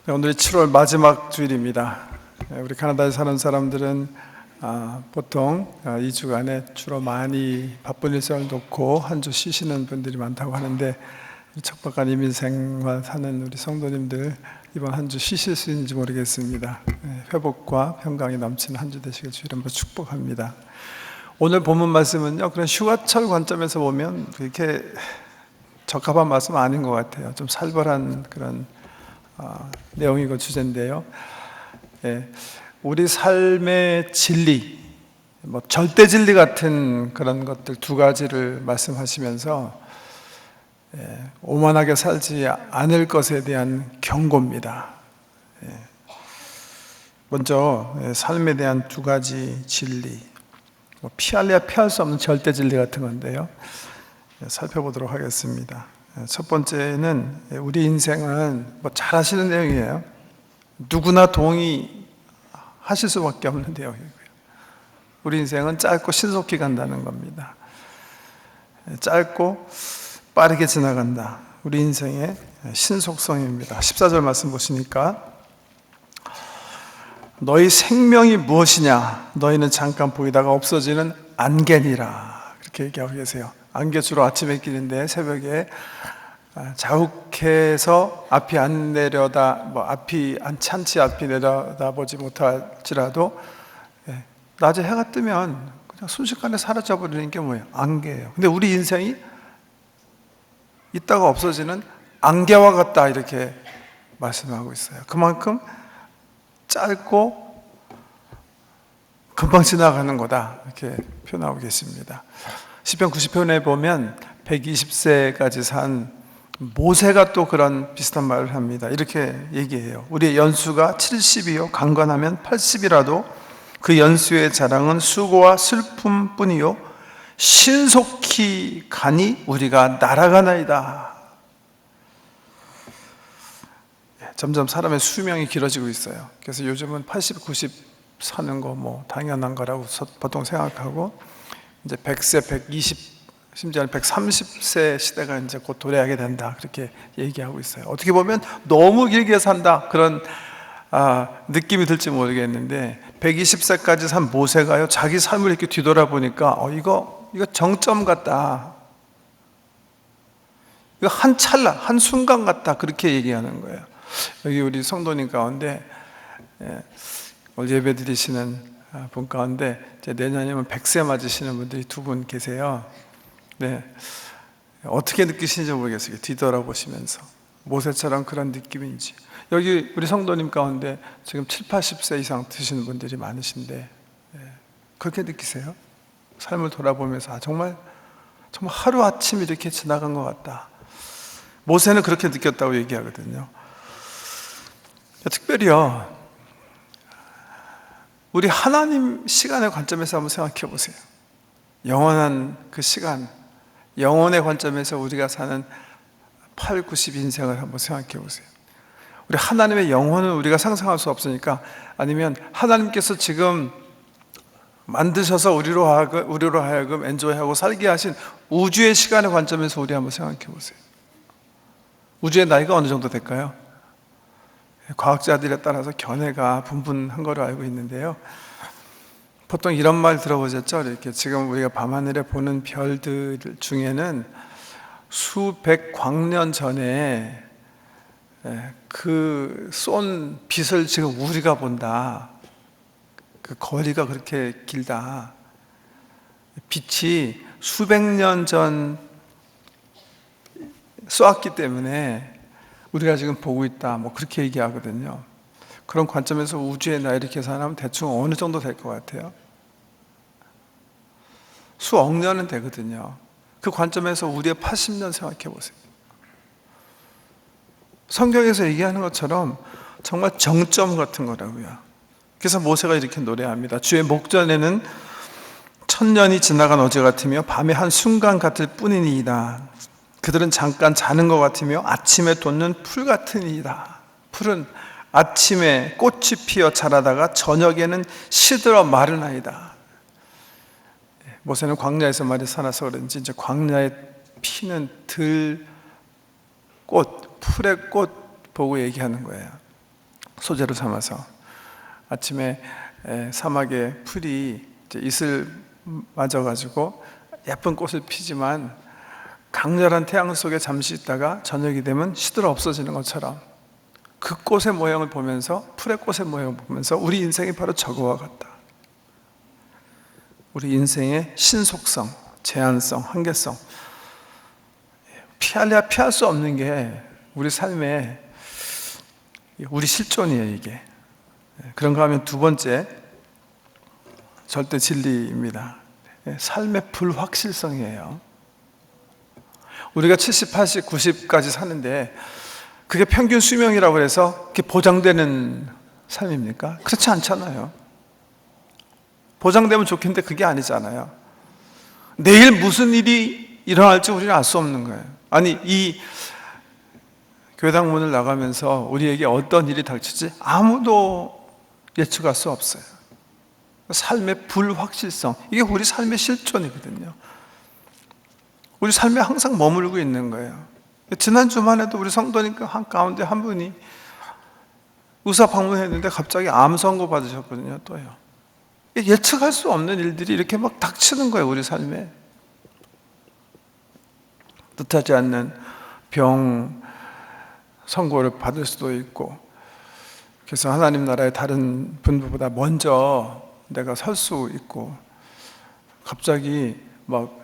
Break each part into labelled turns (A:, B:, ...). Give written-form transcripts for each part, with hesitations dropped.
A: 오늘이 7월 마지막 주일입니다. 우리 카나다에 사는 사람들은 보통 2주간에 주로 많이 바쁜 일정을 놓고 한 주 쉬시는 분들이 많다고 하는데, 척박한 이민생활 사는 우리 성도님들 이번 한 주 쉬실 수 있는지 모르겠습니다. 회복과 평강이 넘치는 한 주 되시길 주일 한번 축복합니다. 오늘 본문 말씀은요, 그런 휴가철 관점에서 보면 그렇게 적합한 말씀 아닌 것 같아요. 좀 살벌한 그런 내용이고 주제인데요. 우리 삶의 진리, 절대 진리 같은 그런 것들 두 가지를 말씀하시면서 오만하게 살지 않을 것에 대한 경고입니다. 먼저 삶에 대한 두 가지 진리, 피할래야 피할 수 없는 절대 진리 같은 건데요, 살펴보도록 하겠습니다. 첫 번째는 우리 인생은 잘 아시는 내용이에요. 누구나 동의하실 수밖에 없는 내용이고요. 우리 인생은 짧고 신속히 간다는 겁니다. 짧고 빠르게 지나간다. 우리 인생의 신속성입니다. 14절 말씀 보시니까, 너희 생명이 무엇이냐? 너희는 잠깐 보이다가 없어지는 안개니라. 그렇게 얘기하고 계세요. 안개 주로 아침에 끼는데, 새벽에 자욱해서 앞이 안 내려다, 앞이 안 찬치 앞이 내려다보지 못할지라도 낮에 해가 뜨면 그냥 순식간에 사라져버리는 게 뭐예요? 안개예요. 근데 우리 인생이 있다가 없어지는 안개와 같다, 이렇게 말씀하고 있어요. 그만큼 짧고 금방 지나가는 거다, 이렇게 표현하고 계십니다. 시편 90편에 보면 120세까지 산 모세가 또 그런 비슷한 말을 합니다. 이렇게 얘기해요. 우리의 연수가 70이요 강건하면 80이라도 그 연수의 자랑은 수고와 슬픔뿐이요 신속히 가니 우리가 날아가나이다. 점점 사람의 수명이 길어지고 있어요. 그래서 요즘은 80, 90 사는 거 당연한 거라고 보통 생각하고, 이제 100세, 120, 심지어는 130세 시대가 이제 곧 도래하게 된다, 그렇게 얘기하고 있어요. 어떻게 보면 너무 길게 산다, 그런 느낌이 들지 모르겠는데, 120세까지 산 모세가요, 자기 삶을 이렇게 뒤돌아보니까 이거 정점 같다, 이거 한 찰나, 한 순간 같다, 그렇게 얘기하는 거예요. 여기 우리 성도님 가운데 오늘 예배 드리시는 분 가운데 내년이면 100세 맞으시는 분들이 두 분 계세요. 어떻게 느끼시는지 모르겠어요. 뒤돌아보시면서 모세처럼 그런 느낌인지. 여기 우리 성도님 가운데 지금 7, 80세 이상 드시는 분들이 많으신데 그렇게 느끼세요? 삶을 돌아보면서 정말 하루아침 이렇게 지나간 것 같다. 모세는 그렇게 느꼈다고 얘기하거든요. 특별히요, 우리 하나님 시간의 관점에서 한번 생각해 보세요. 영원한 그 시간, 영혼의 관점에서 우리가 사는 8, 90 인생을 한번 생각해 보세요. 우리 하나님의 영혼은 우리가 상상할 수 없으니까, 아니면 하나님께서 지금 만드셔서 우리로 하여금 엔조이하고 살게 하신 우주의 시간의 관점에서 우리 한번 생각해 보세요. 우주의 나이가 어느 정도 될까요? 과학자들에 따라서 견해가 분분한 걸로 알고 있는데요, 보통 이런 말 들어보셨죠? 이렇게 지금 우리가 밤하늘에 보는 별들 중에는 수백 광년 전에 그 쏜 빛을 지금 우리가 본다. 그 거리가 그렇게 길다. 빛이 수백 년 전 쏘았기 때문에 우리가 지금 보고 있다, 그렇게 얘기하거든요. 그런 관점에서 우주의 나이를 계산하면 대충 어느 정도 될 것 같아요? 수억 년은 되거든요. 그 관점에서 우리의 80년 생각해 보세요. 성경에서 얘기하는 것처럼 정말 정점 같은 거라고요. 그래서 모세가 이렇게 노래합니다. 주의 목전에는 천년이 지나간 어제 같으며 밤의 한 순간 같을 뿐이니이다. 그들은 잠깐 자는 것 같으며 아침에 돋는 풀 같으니이다. 풀은 아침에 꽃이 피어 자라다가 저녁에는 시들어 마르나이다. 모세는 광야에서 많이 살아서 그런지 이제 광야에 피는 들꽃, 풀의 꽃 보고 얘기하는 거예요. 소재로 삼아서 아침에 사막에 풀이 이제 이슬 맞아가지고 예쁜 꽃을 피지만 강렬한 태양 속에 잠시 있다가 저녁이 되면 시들어 없어지는 것처럼 그 꽃의 모양을 보면서, 풀의 꽃의 모양을 보면서 우리 인생이 바로 저거와 같다. 우리 인생의 신속성, 제한성, 한계성, 피할래야 피할 수 없는 게 우리 삶의 우리 실존이에요, 이게. 그런가 하면 두 번째 절대 진리입니다. 삶의 불확실성이에요. 우리가 70, 80, 90까지 사는데 그게 평균 수명이라고 해서 그게 보장되는 삶입니까? 그렇지 않잖아요. 보장되면 좋겠는데 그게 아니잖아요. 내일 무슨 일이 일어날지 우리는 알 수 없는 거예요. 아니, 이 교당 문을 나가면서 우리에게 어떤 일이 닥칠지 아무도 예측할 수 없어요. 삶의 불확실성, 이게 우리 삶의 실존이거든요. 우리 삶에 항상 머물고 있는 거예요. 지난 주만 해도 우리 성도니까 가운데 한 분이 의사 방문했는데 갑자기 암 선고 받으셨거든요. 또요. 예측할 수 없는 일들이 이렇게 막 닥치는 거예요, 우리 삶에. 뜻하지 않는 병 선고를 받을 수도 있고, 그래서 하나님 나라의 다른 분들보다 먼저 내가 설 수 있고, 갑자기 막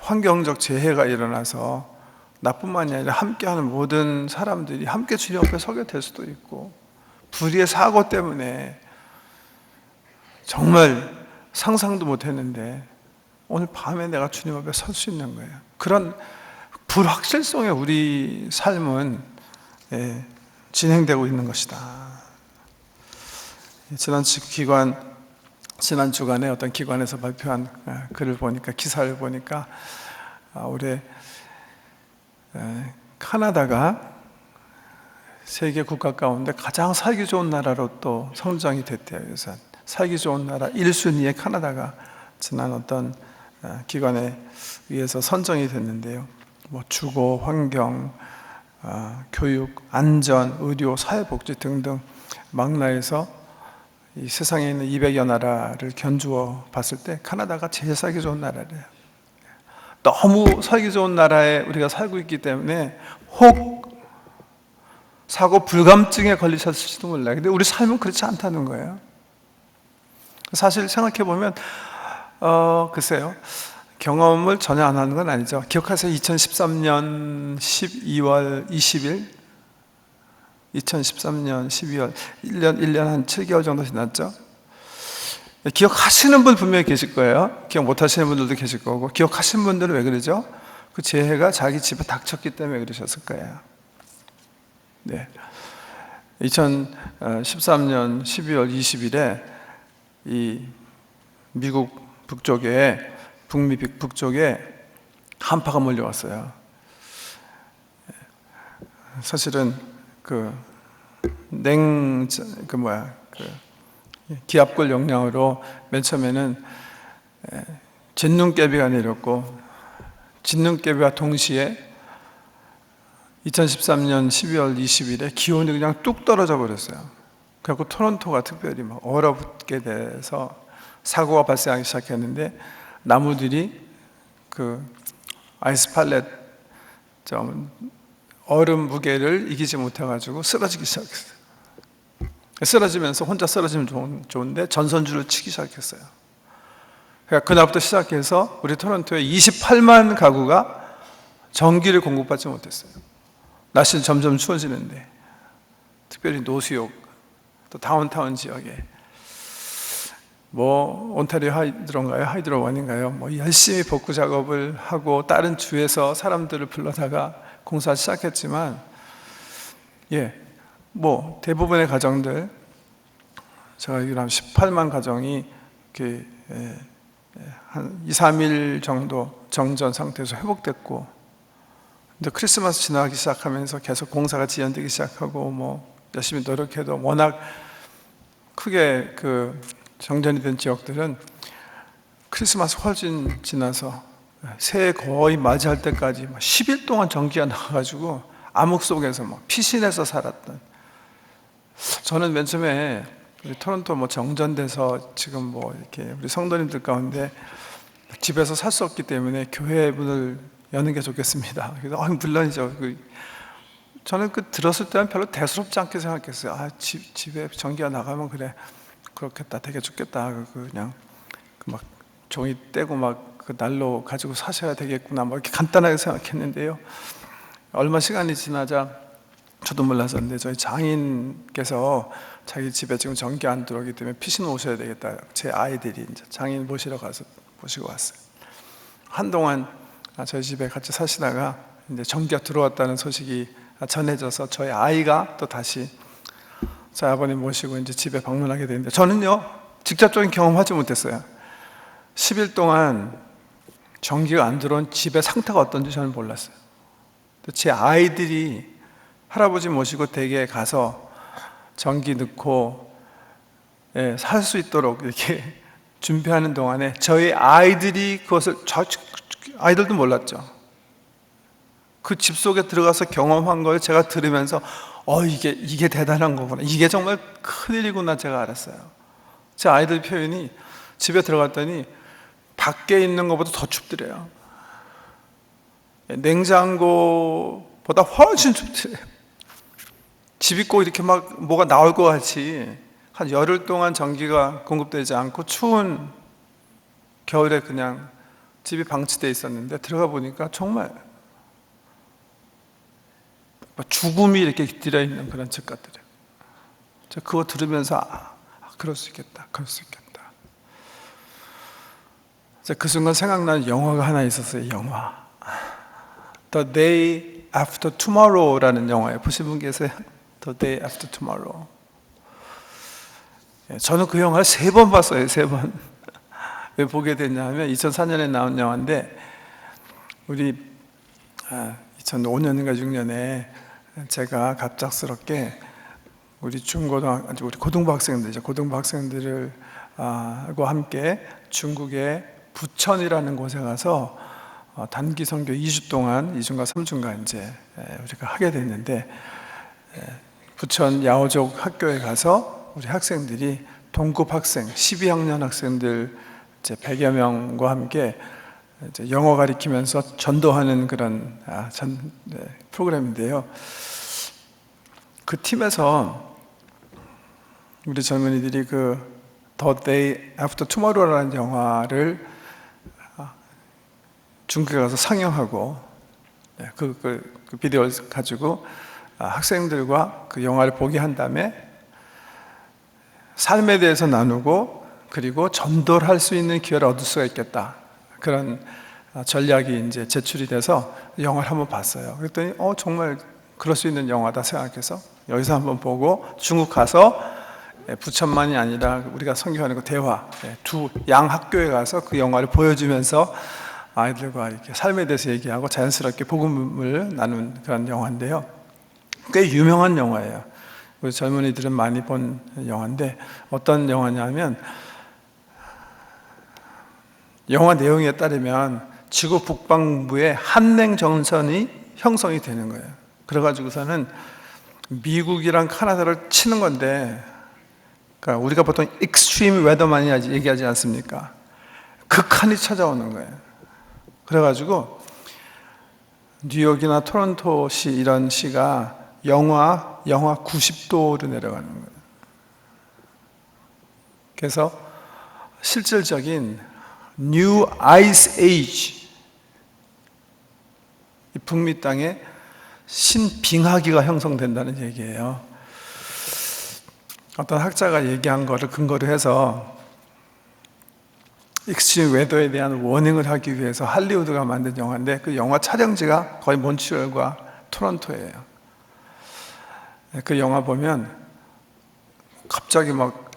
A: 환경적 재해가 일어나서 나뿐만이 아니라 함께하는 모든 사람들이 함께 주님 앞에 서게 될 수도 있고, 불의의 사고 때문에 정말 상상도 못했는데 오늘 밤에 내가 주님 앞에 설 수 있는 거예요. 그런 불확실성의 우리 삶은 진행되고 있는 것이다. 지난 주간에 어떤 기관에서 발표한 글을 보니까, 기사를 보니까 우리 카나다가 세계 국가 가운데 가장 살기 좋은 나라로 또 선정이 됐대요. 그래서 살기 좋은 나라 1순위에 카나다가 지난 어떤 기관에 의해서 선정이 됐는데요. 뭐 주거, 환경, 교육, 안전, 의료, 사회복지 등등 망라해서 이 세상에 있는 200여 나라를 견주어 봤을 때 카나다가 제일 살기 좋은 나라래요. 너무 살기 좋은 나라에 우리가 살고 있기 때문에 혹 사고 불감증에 걸리셨을지도 몰라요. 근데 우리 삶은 그렇지 않다는 거예요. 사실 생각해 보면 글쎄요, 경험을 전혀 안 하는 건 아니죠. 기억하세요? 2013년 12월 20일 2013년 12월 1년 한 7개월 정도 지났죠. 기억하시는 분 분명히 계실 거예요. 기억 못하시는 분들도 계실 거고, 기억하시는 분들은 왜 그러죠? 그 재해가 자기 집에 닥쳤기 때문에 그러셨을 거예요. 네. 2013년 12월 20일에 이 미국 북미 북쪽에 한파가 몰려왔어요. 사실은 기압골 영향으로 맨 처음에는 진눈깨비가 내렸고, 진눈깨비와 동시에 2013년 12월 20일에 기온이 그냥 뚝 떨어져 버렸어요. 그래서 토론토가 특별히 막 얼어붙게 돼서 사고가 발생하기 시작했는데, 나무들이 그 아이스 팔렛 얼음 무게를 이기지 못해가지고 쓰러지기 시작했어요. 쓰러지면서 혼자 쓰러지면 좋은데 전선줄을 치기 시작했어요. 그러니까 그날부터 시작해서 우리 토론토에 28만 가구가 전기를 공급받지 못했어요. 날씨는 점점 추워지는데, 특별히 노스욕, 또 다운타운 지역에 온타리오 하이드로원인가요? 열심히 복구 작업을 하고 다른 주에서 사람들을 불러다가 공사 시작했지만, 대부분의 가정들, 제가 알기로 한 18만 가정이 한 2, 3일 정도 정전 상태에서 회복됐고, 근데 크리스마스 지나가기 시작하면서 계속 공사가 지연되기 시작하고, 열심히 노력해도 워낙 크게 정전이 된 지역들은 크리스마스 훨씬 지나서 새해 거의 맞이할 때까지 10일 동안 전기가 나가가지고 암흑 속에서 피신해서 살았던, 저는 맨 처음에 우리 토론토 뭐 정전돼서 지금 뭐 이렇게 우리 성도님들 가운데 집에서 살 수 없기 때문에 교회 문을 여는 게 좋겠습니다. 그래서 물론이죠. 저는 들었을 때는 별로 대수롭지 않게 생각했어요. 집에 전기가 나가면 그래, 그렇겠다, 되게 좋겠다. 그냥 막 종이 떼고 막 그 난로 가지고 사셔야 되겠구나, 뭐 이렇게 간단하게 생각했는데요. 얼마 시간이 지나자 저도 몰랐었는데 저희 장인께서 자기 집에 지금 전기 안 들어오기 때문에 피신 오셔야 되겠다. 제 아이들이 이제 장인 모시러 가서 모시고 왔어요. 한동안 저희 집에 같이 사시다가 이제 전기가 들어왔다는 소식이 전해져서 저희 아이가 또 다시 저희 아버님 모시고 이제 집에 방문하게 되는데, 저는요 직접적인 경험하지 못했어요. 10일 동안 전기가 안 들어온 집의 상태가 어떤지 저는 몰랐어요. 제 아이들이 할아버지 모시고 댁에 가서 전기 넣고 살 수 있도록 이렇게 준비하는 동안에 저희 아이들이 그것을, 아이들도 몰랐죠. 그 집 속에 들어가서 경험한 걸 제가 들으면서 이게 대단한 거구나, 이게 정말 큰일이구나 제가 알았어요. 제 아이들 표현이, 집에 들어갔더니 밖에 있는 것보다 더 춥더래요. 냉장고보다 훨씬 춥더래요. 집이 꼭 이렇게 막 뭐가 나올 것 같이 한 열흘 동안 전기가 공급되지 않고 추운 겨울에 그냥 집이 방치되어 있었는데, 들어가 보니까 정말 죽음이 이렇게 깃들여 있는 그런 집 같더래요. 제가 그거 들으면서 그럴 수 있겠다, 그럴 수 있겠다. 그 순간 생각나는 영화가 하나 있었어요. 영화 The Day After Tomorrow라는 영화예요. 보신 분 계세요? The Day After Tomorrow. 저는 그 영화를 3번 봤어요. 3번. 왜 보게 됐냐면 2004년에 나온 영화인데, 우리 2005년인가 6년에 제가 갑작스럽게 우리 우리 고등부 학생들이죠. 고등부 학생들을 하고 함께 중국의 부천이라는 곳에 가서 단기 선교 2주 동안, 2주인가 3주인가 이제 우리가 하게 됐는데, 부천 야오족 학교에 가서 우리 학생들이 동급 학생 12학년 학생들 이제 100여 명과 함께 이제 영어 가리키면서 전도하는 그런 프로그램인데요. 그 팀에서 우리 젊은이들이 The Day After Tomorrow라는 영화를 중국에 가서 상영하고, 그 비디오를 가지고 학생들과 그 영화를 보게 한 다음에 삶에 대해서 나누고, 그리고 전도를 할 수 있는 기회를 얻을 수가 있겠다, 그런 전략이 이제 제출이 돼서 영화를 한번 봤어요. 그랬더니 정말 그럴 수 있는 영화다 생각해서 여기서 한번 보고, 중국 가서 부천만이 아니라 우리가 선교하는 그 대화, 두 양 학교에 가서 그 영화를 보여주면서 아이들과 이렇게 삶에 대해서 얘기하고 자연스럽게 복음을 나눈 그런 영화인데요. 꽤 유명한 영화예요. 우리 젊은이들은 많이 본 영화인데, 어떤 영화냐면, 영화 내용에 따르면 지구 북방부에 한냉정선이 형성이 되는 거예요. 그래가지고서는 미국이랑 카나다를 치는 건데, 그러니까 우리가 보통 익스트림 웨더 많이 얘기하지 않습니까? 극한이 찾아오는 거예요. 그래가지고 뉴욕이나 토론토시 이런 시가 영하 90도로 내려가는 거예요. 그래서 실질적인 New Ice Age, 이 북미 땅에 신빙하기가 형성된다는 얘기예요. 어떤 학자가 얘기한 거를 근거로 해서 익스트림 웨더에 대한 워닝을 하기 위해서 할리우드가 만든 영화인데, 그 영화 촬영지가 거의 몬트리올과 토론토예요. 그 영화 보면 갑자기 막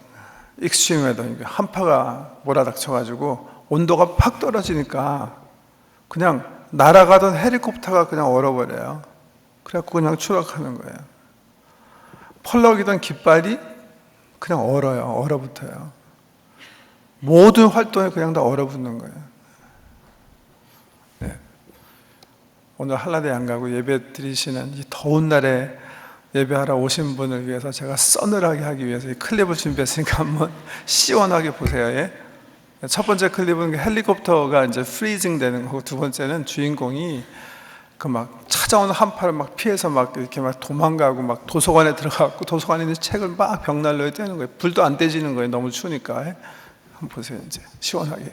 A: 익스트림 웨더, 한파가 몰아닥쳐가지고 온도가 팍 떨어지니까 그냥 날아가던 헬리콥터가 그냥 얼어버려요. 그래갖고 그냥 추락하는 거예요. 펄럭이던 깃발이 그냥 얼어붙어요. 모든 활동에 그냥 다 얼어붙는 거예요. 오늘 한라대 안 가고 예배 드리시는 이 더운 날에 예배하러 오신 분을 위해서 제가 서늘하게 하기 위해서 이 클립을 준비했으니까 한번 시원하게 보세요. 예? 첫 번째 클립은 헬리콥터가 이제 프리징 되는 거고, 두 번째는 주인공이 그 막 찾아오는 한파를 막 피해서 막 이렇게 막 도망가고 막 도서관에 들어가고 도서관에 있는 책을 막 벽난로에 떼는 거예요. 불도 안 떼지는 거예요. 너무 추우니까. 예? 한번 보세요. 이제 시원하게.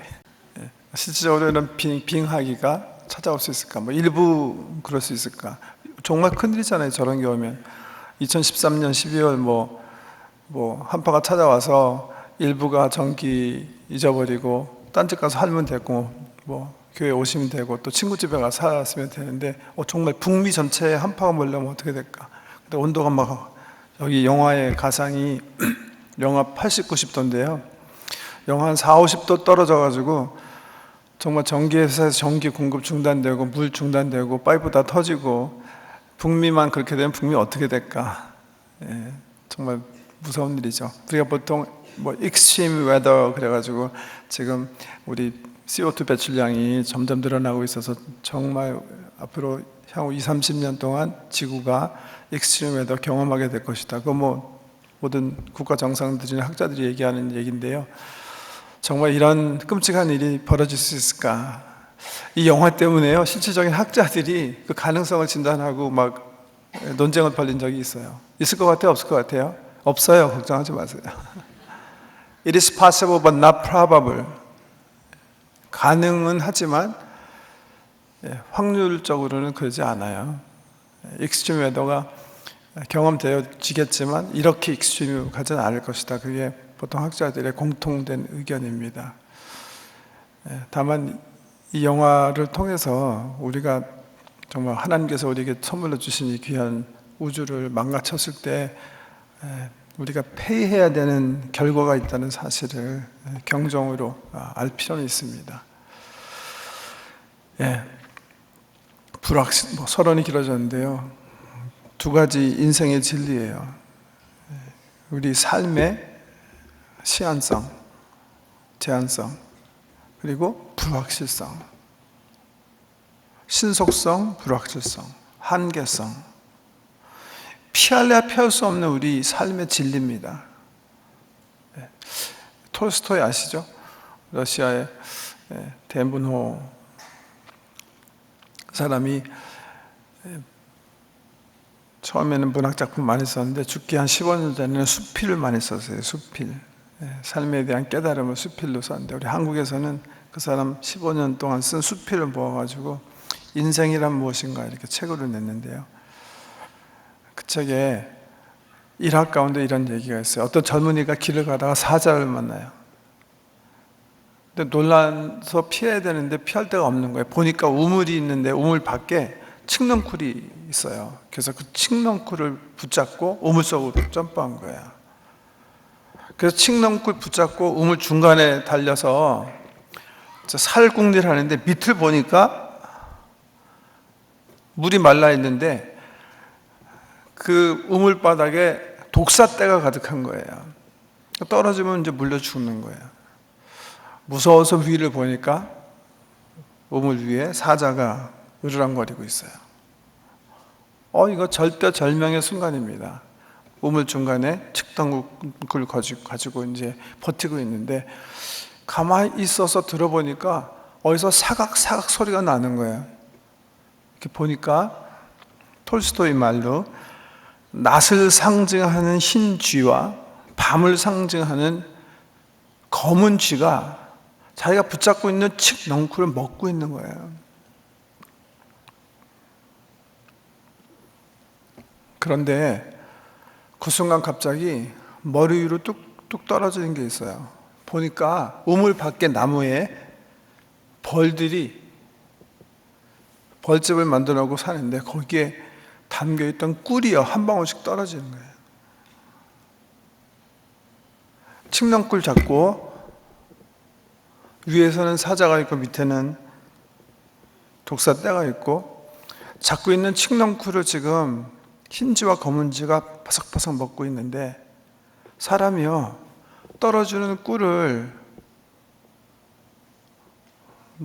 A: 예. 실질적으로 이런 빙하기가 찾아올 수 있을까? 뭐 일부 그럴 수 있을까? 정말 큰일이잖아요. 저런 경우면 2013년 12월 뭐 한파가 찾아와서 일부가 전기 잊어버리고 딴집 가서 살면 되고, 뭐 교회 오시면 되고, 또 친구 집에 가서 살았으면 되는데, 정말 북미 전체에 한파가 몰려면 어떻게 될까? 근데 온도가 막, 여기 영하의 가상이 영하 80, 90도인데요 영하 한 4, 50도 떨어져 가지고 정말 전기회사에서 전기 공급 중단되고 물 중단되고 파이프 다 터지고, 북미만 그렇게 되면 북미 어떻게 될까? 예, 정말 무서운 일이죠. 우리가 보통 뭐 extreme weather 그래가지고 지금 우리 CO2 배출량이 점점 늘어나고 있어서 정말 앞으로 향후 20, 30년 동안 지구가 extreme weather 경험하게 될 것이다. 그거 뭐 모든 국가 정상들이나 학자들이 얘기하는 얘기인데요. 정말 이런 끔찍한 일이 벌어질 수 있을까? 이 영화 때문에요, 실질적인 학자들이 그 가능성을 진단하고 막 논쟁을 벌인 적이 있어요. 있을 것 같아요? 없을 것 같아요? 없어요. 걱정하지 마세요. It is possible but not probable. 가능은 하지만 확률적으로는 그러지 않아요. 익스트림 웨더가 경험되어지겠지만 이렇게 익스트림으로 가지는 않을 것이다. 그게 보통 학자들의 공통된 의견입니다. 다만 이 영화를 통해서 우리가 정말 하나님께서 우리에게 선물로 주신 이 귀한 우주를 망가쳤을 때 우리가 폐해야 되는 결과가 있다는 사실을 경종으로 알 필요는 있습니다. 불확실, 서론이 길어졌는데요. 두 가지 인생의 진리예요. 우리 삶의 시한성, 제한성, 그리고 불확실성. 신속성, 불확실성, 한계성. 피할래야 피할 수 없는 우리 삶의 진리입니다. 톨스토이 아시죠? 러시아의 대문호 사람이 처음에는 문학작품 많이 썼는데 죽기 한 15년 전에는 수필을 많이 썼어요. 수필. 삶에 대한 깨달음을 수필로 썼는데, 우리 한국에서는 그 사람 15년 동안 쓴 수필을 모아가지고 인생이란 무엇인가 이렇게 책으로 냈는데요. 그 책에 일학 가운데 이런 얘기가 있어요. 어떤 젊은이가 길을 가다가 사자를 만나요. 근데 놀라서 피해야 되는데 피할 데가 없는 거예요. 보니까 우물이 있는데 우물 밖에 칡넝쿨이 있어요. 그래서 그 칡넝쿨을 붙잡고 우물 속으로 점프한 거예요. 그래서 칡넝쿨 붙잡고 우물 중간에 달려서 살궁리를 하는데 밑을 보니까 물이 말라 있는데 그 우물 바닥에 독사떼가 가득한 거예요. 떨어지면 이제 물려 죽는 거예요. 무서워서 위를 보니까 우물 위에 사자가 으르렁거리고 있어요. 이거 절대절명의 순간입니다. 우물 중간에 칡덩쿨을 가지고 이제 버티고 있는데, 가만히 있어서 들어보니까 어디서 사각사각 소리가 나는 거예요. 이렇게 보니까 톨스토이 말로 낮을 상징하는 흰 쥐와 밤을 상징하는 검은 쥐가 자기가 붙잡고 있는 칡넝쿨을 먹고 있는 거예요. 그런데 그 순간 갑자기 머리 위로 뚝뚝 떨어지는 게 있어요. 보니까 우물 밖에 나무에 벌들이 벌집을 만들어 놓고 사는데 거기에 담겨있던 꿀이요, 한 방울씩 떨어지는 거예요. 칡넝쿨 잡고 위에서는 사자가 있고 밑에는 독사떼가 있고, 잡고 있는 칡넝쿨을 지금 흰쥐와 검은쥐가 바삭바삭 먹고 있는데, 사람이요 떨어지는 꿀을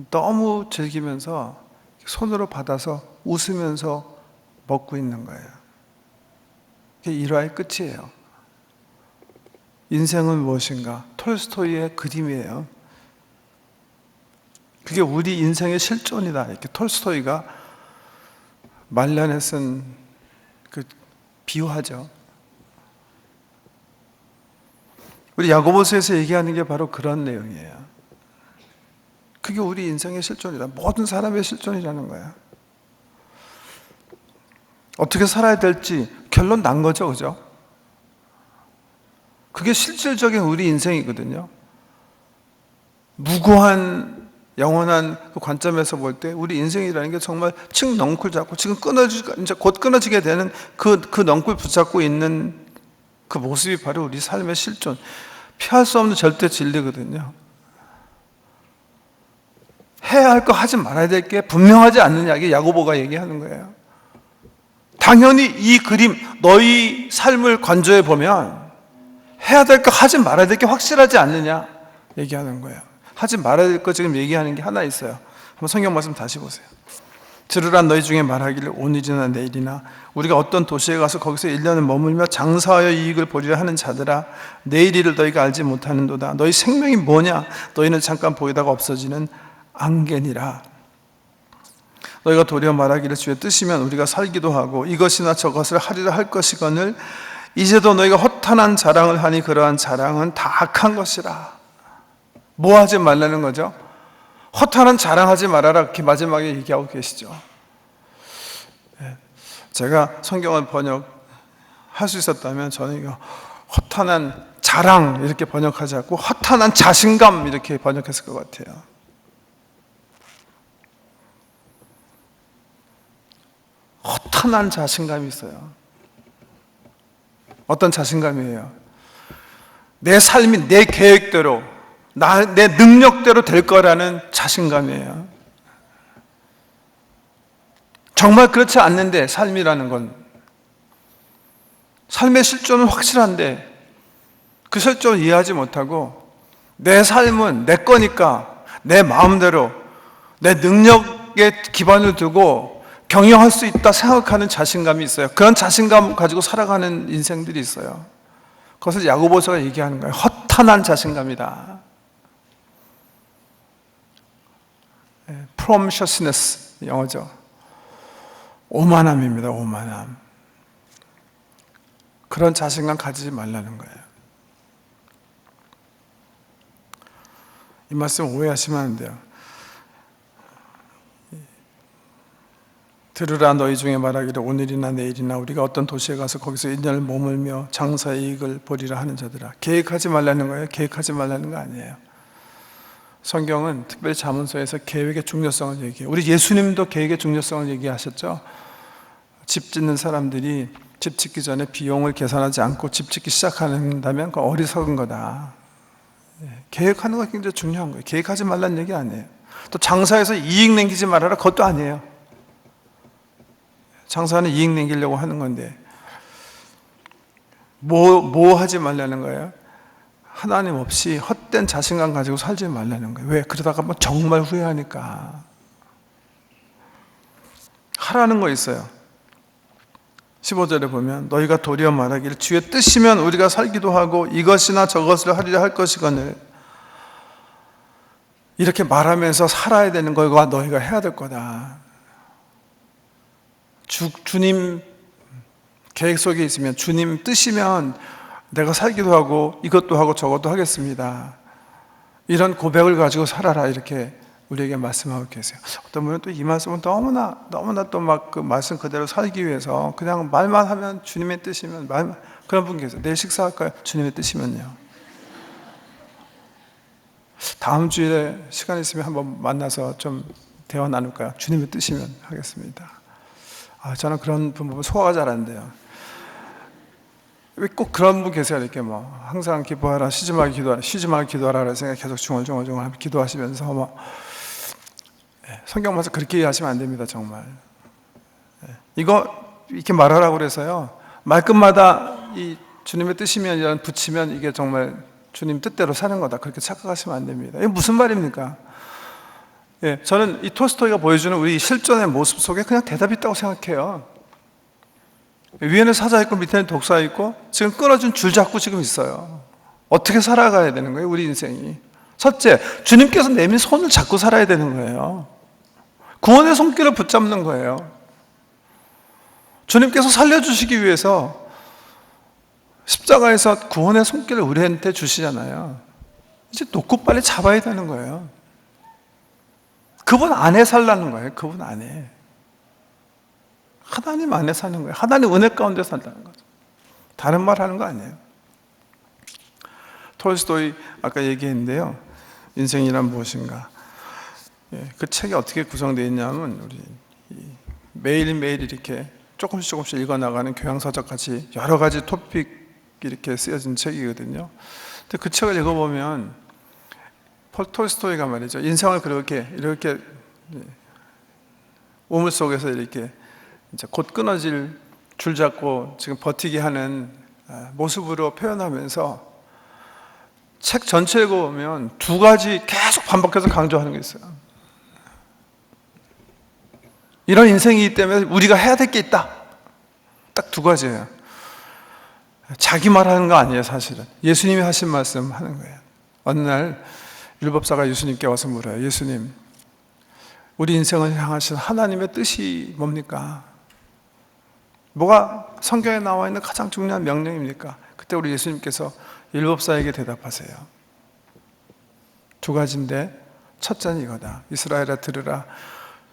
A: 너무 즐기면서 손으로 받아서 웃으면서 먹고 있는 거예요. 그게 일화의 끝이에요. 인생은 무엇인가? 톨스토이의 그림이에요. 그게 우리 인생의 실존이다. 이렇게 톨스토이가 말년에 쓴 그 비유하죠. 우리 야고보서에서 얘기하는 게 바로 그런 내용이에요. 그게 우리 인생의 실존이다. 모든 사람의 실존이라는 거야. 어떻게 살아야 될지 결론 난 거죠, 그죠? 그게 실질적인 우리 인생이거든요. 무고한 영원한 그 관점에서 볼 때 우리 인생이라는 게 정말 층 넝쿨 잡고 지금 이제 곧 끊어지게 되는 그 넝쿨 붙잡고 있는 그 모습이 바로 우리 삶의 실존, 피할 수 없는 절대 진리거든요. 해야 할 거 하지 말아야 될 게 분명하지 않느냐, 이게 야고보가 얘기하는 거예요. 당연히 이 그림, 너희 삶을 관조해 보면 해야 될 거 하지 말아야 될 게 확실하지 않느냐 얘기하는 거예요. 하지 말아야 될 거 지금 얘기하는 게 하나 있어요. 한번 성경 말씀 다시 보세요. 들으라 너희 중에 말하기를 오늘이나 내일이나 우리가 어떤 도시에 가서 거기서 1년을 머물며 장사하여 이익을 보리라 하는 자들아, 내일일을 너희가 알지 못하는도다. 너희 생명이 뭐냐? 너희는 잠깐 보이다가 없어지는 안개니라. 너희가 도리어 말하기를 주의 뜻이면 우리가 살기도 하고 이것이나 저것을 하리라 할 것이거늘 이제도 너희가 허탄한 자랑을 하니 그러한 자랑은 다 악한 것이라. 뭐 하지 말라는 거죠? 허탄한 자랑하지 말아라, 이렇게 마지막에 얘기하고 계시죠. 제가 성경을 번역할 수 있었다면 저는 이거 허탄한 자랑 이렇게 번역하지 않고 허탄한 자신감 이렇게 번역했을 것 같아요. 허탄한 자신감이 있어요. 어떤 자신감이에요? 내 삶이 내 계획대로, 내 능력대로 될 거라는 자신감이에요. 정말 그렇지 않는데 삶이라는 건, 삶의 실존은 확실한데 그 실존을 이해하지 못하고 내 삶은 내 거니까 내 마음대로 내 능력에 기반을 두고 경영할 수 있다 생각하는 자신감이 있어요. 그런 자신감 가지고 살아가는 인생들이 있어요. 그것을 야고보서가 얘기하는 거예요. 허탄한 자신감이다. Promiscuousness 영어죠. 오만함입니다. 오만함. 그런 자신감 가지지 말라는 거예요. 이 말씀 오해하시면 안 돼요. 들으라 너희 중에 말하기를 오늘이나 내일이나 우리가 어떤 도시에 가서 거기서 1년을 머물며 장사의 이익을 보리라 하는 자들아. 계획하지 말라는 거예요. 계획하지 말라는 거 아니에요. 성경은 특별히 잠언서에서 계획의 중요성을 얘기해요. 우리 예수님도 계획의 중요성을 얘기하셨죠. 집 짓는 사람들이 집 짓기 전에 비용을 계산하지 않고 집 짓기 시작한다면 그건 어리석은 거다. 계획하는 거 굉장히 중요한 거예요. 계획하지 말라는 얘기 아니에요. 또 장사에서 이익 남기지 말아라, 그것도 아니에요. 장사는 이익 남기려고 하는 건데 뭐 하지 말라는 거예요? 하나님 없이 헛된 자신감 가지고 살지 말라는 거예요. 왜? 그러다가 뭐 정말 후회하니까. 하라는 거 있어요. 15절에 보면 너희가 도리어 말하기를 주의 뜻이면 우리가 살기도 하고 이것이나 저것을 하리라 할 것이거늘. 이렇게 말하면서 살아야 되는 거가 너희가 해야 될 거다. 주님 계획 속에 있으면, 주님 뜻이면 내가 살기도 하고 이것도 하고 저것도 하겠습니다. 이런 고백을 가지고 살아라, 이렇게 우리에게 말씀하고 계세요. 어떤 분은 또 이 말씀은 너무나 또 막 그 말씀 그대로 살기 위해서 그냥 말만 하면 주님의 뜻이면 말만, 그런 분 계세요. 내일 식사할까요? 주님의 뜻이면요. 다음 주일에 시간 있으면 한번 만나서 좀 대화 나눌까요? 주님의 뜻이면 하겠습니다. 저는 그런 분 보면 소화가 잘 안 돼요. 왜 꼭 그런 분 계세요? 이렇게 뭐 항상 기도하라, 쉬지 말고 기도하라 생각 계속 중얼중얼 기도하시면서 뭐 성경 말씀 그렇게 이해하시면 안 됩니다. 정말 이거 이렇게 말하라고 그래서요, 말끝마다 이 주님의 뜻이면 이런 붙이면 이게 정말 주님 뜻대로 사는 거다, 그렇게 착각하시면 안 됩니다. 이게 무슨 말입니까? 저는 이 톨스토이가 보여주는 우리 실존의 모습 속에 그냥 대답이 있다고 생각해요. 위에는 사자 있고 밑에는 독사 있고 지금 끊어진 줄 잡고 지금 있어요. 어떻게 살아가야 되는 거예요, 우리 인생이? 첫째, 주님께서 내민 손을 잡고 살아야 되는 거예요. 구원의 손길을 붙잡는 거예요. 주님께서 살려주시기 위해서 십자가에서 구원의 손길을 우리한테 주시잖아요. 이제 놓고 빨리 잡아야 되는 거예요. 그분 안에 살라는 거예요. 그분 안에. 하나님 안에 사는 거예요. 하나님 은혜 가운데 산다는 거죠. 다른 말 하는 거 아니에요. 톨스토이 아까 얘기했는데요. 인생이란 무엇인가. 그 책이 어떻게 구성되어 있냐면 우리 매일매일 이렇게 조금씩 읽어나가는 교양서적 같이 여러 가지 토픽 이렇게 쓰여진 책이거든요. 근데 그 책을 읽어보면 톨스토이가 말이죠. 인생을 이렇게 우물 속에서 이렇게 이제 곧 끊어질 줄 잡고 지금 버티게 하는 모습으로 표현하면서 책 전체 읽어보면 두 가지 계속 반복해서 강조하는 게 있어요. 이런 인생이기 때문에 우리가 해야 될 게 있다. 딱 두 가지예요. 자기 말하는 거 아니에요, 사실은. 예수님이 하신 말씀 하는 거예요. 어느 날 율법사가 예수님께 와서 물어요. 예수님, 우리 인생을 향하신 하나님의 뜻이 뭡니까? 뭐가 성경에 나와 있는 가장 중요한 명령입니까? 그때 우리 예수님께서 율법사에게 대답하세요. 두 가지인데 첫째는 이거다. 이스라엘아 들으라.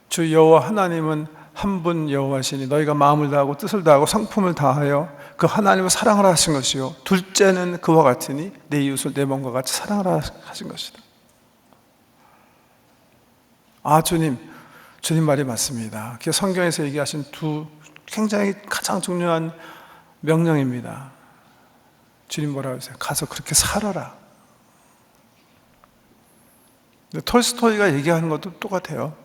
A: 주 여호와 하나님은 한 분 여호와시니 너희가 마음을 다하고 뜻을 다하고 성품을 다하여 그 하나님을 사랑하라 하신 것이요. 둘째는 그와 같으니 내 이웃을 내 몸과 같이 사랑하라 하신 것이다. 주님 말이 맞습니다. 그게 성경에서 얘기하신 두 굉장히 가장 중요한 명령입니다. 주님 뭐라고 하세요? 가서 그렇게 살아라. 근데 톨스토이가 얘기하는 것도 똑같아요.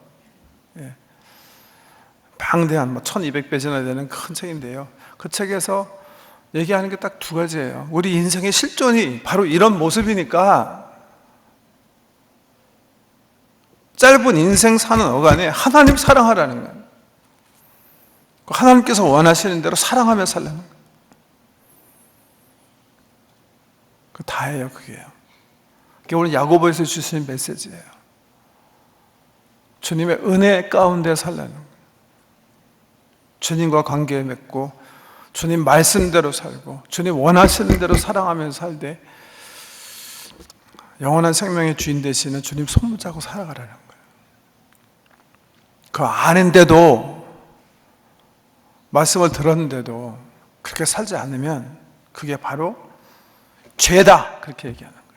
A: 방대한 1200페이지나 되는 큰 책인데요. 그 책에서 얘기하는 게 딱 두 가지예요. 우리 인생의 실존이 바로 이런 모습이니까 짧은 인생 사는 어간에 하나님 사랑하라는 거예요. 하나님께서 원하시는 대로 사랑하며 살라는 거예요. 그 다예요, 그게요. 그게 오늘 야고보에서 주신 메시지예요. 주님의 은혜 가운데 살라는 거예요. 주님과 관계 맺고 주님 말씀대로 살고 주님 원하시는 대로 사랑하며 살되 영원한 생명의 주인 되시는 주님 손 붙잡고 살아가라는 거예요. 그 아는데도 말씀을 들었는데도 그렇게 살지 않으면 그게 바로 죄다 그렇게 얘기하는 거예요.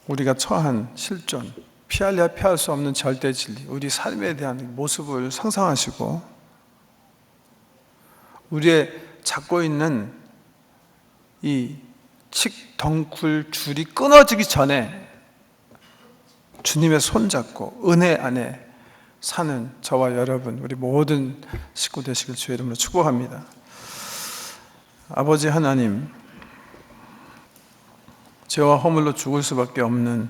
A: 우리가 처한 실존, 피할래야 피할 수 없는 절대 진리, 우리 삶에 대한 모습을 상상하시고 우리의 잡고 있는 이 칡덩굴 줄이 끊어지기 전에 주님의 손 잡고 은혜 안에 사는 저와 여러분, 우리 모든 식구 되시길 주의 이름으로 축복합니다. 아버지 하나님, 죄와 허물로 죽을 수밖에 없는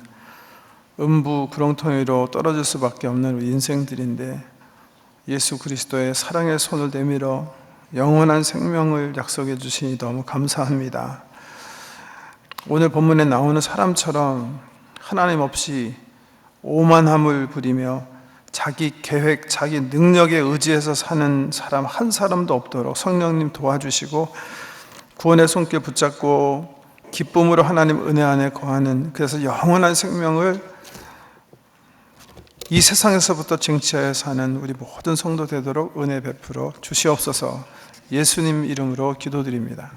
A: 음부 구렁텅이로 떨어질 수밖에 없는 우리 인생들인데 예수 그리스도의 사랑의 손을 내밀어 영원한 생명을 약속해 주시니 너무 감사합니다. 오늘 본문에 나오는 사람처럼 하나님 없이 오만함을 부리며 자기 계획, 자기 능력에 의지해서 사는 사람 한 사람도 없도록 성령님 도와주시고 구원의 손길 붙잡고 기쁨으로 하나님 은혜 안에 거하는, 그래서 영원한 생명을 이 세상에서부터 쟁취하여 사는 우리 모든 성도 되도록 은혜 베풀어 주시옵소서. 예수님 이름으로 기도드립니다.